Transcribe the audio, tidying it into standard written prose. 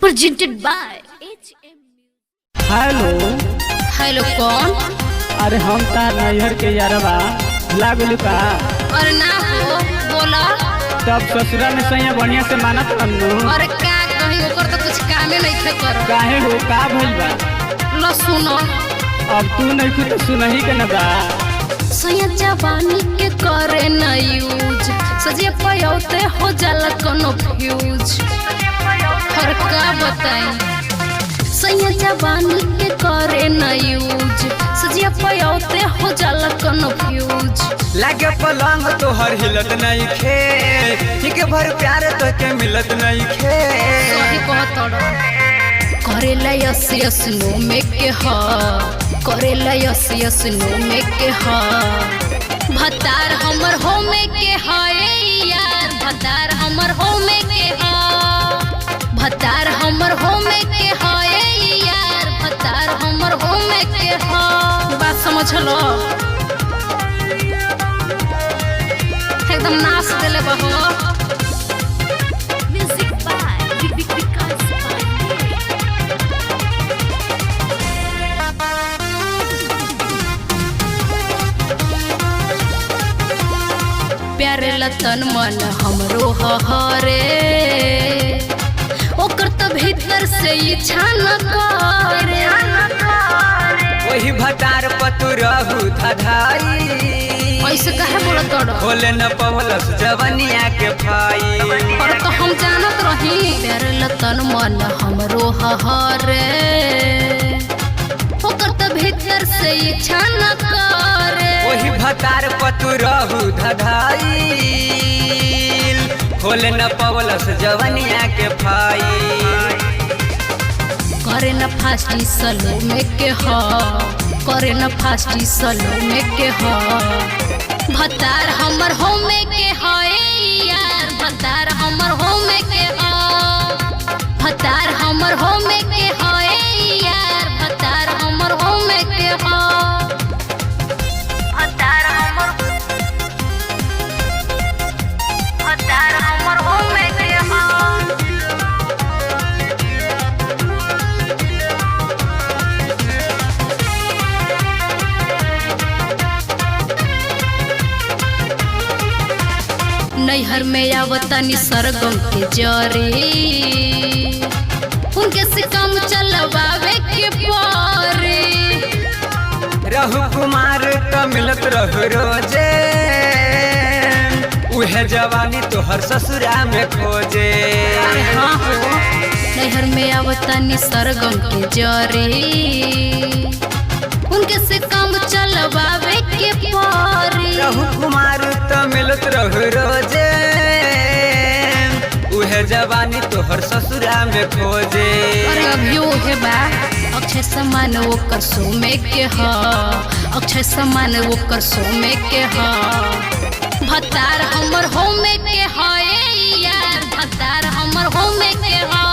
presented by HM। Hello hello कौन? अरे हम तार नैहर के यारवा लागलू का और ना हो बोला। तब ससुरा में सैया बढ़िया से मानत रहलू। और का कहीं ओकर तो कुछ कामे नहीं थे कर। काहे हो का भइल बा? लो सुनो अब तू नहीं कुछ सुनही के न बा। सैया जवानी के करे न यूज सजे पयोते हो जाला कोनो फ्यूज। और का बताई सैया जवानी के करे न यूज सजे पयोते हो जाला कोनो फ्यूज। लागे पलंग तोहर हिलत नहीं खे ठीक भर प्यार तो के मिलत नहीं खे। सही कहत करेला यस यस नो में के हा करेला यस यस नो में के हा भतार हमर हो में के हा ए यार भतार हमर हो में के हा भतार हमर हो में के हा ए यार भतार हमर हो में के हा। बात समझ लो एकदम नाच देले बहो। म्यूजिक बाय विकास प्यारे लतन मन हमरो हरे ओकर तो भीतर से इच्छा न करे। वही भतार पतु रहू धधाई ऐसे कहे बोला तोड़ खोले न पवलस जवनिया के भाई। और तो हम जानत रही प्यारे लतन मन हमरो हरे ओकर तो भीतर से इच्छा न करे। वही भतार पतु रहू धधाई खोले न पवलस जवनिया के भाई। करे न फास्टी सलो में के हा करे न फास्टी सलो में के हा भतार हमर हो में के हा ए यार भतार हमर हो में के हा भतार हमर हो में के हा ए यार भतार हमर हो में के हा भतार हमर हो में के हा। नैहर में आवतानी सरगम के जरी उनके से काम चलवावे के पारे। रहु कुमार तो मिलत रहु रोजे उहे जवानी तोहर ससुरा में खोजे। हाँ हो नैहर में आवतानी सरगम के जरी उनके से काम चलवावे के पारे। रहु कुमार तो मिलत रहु रोजे उहे जवानी तोहर ससुरा में खोजे। अरे अभी ओहे बा अक्षय समान ओकर सो में के हा अक्षय समान ओकर सो में के हा भतार हमर हो में के हा ए यार भतार हमर हो में के हा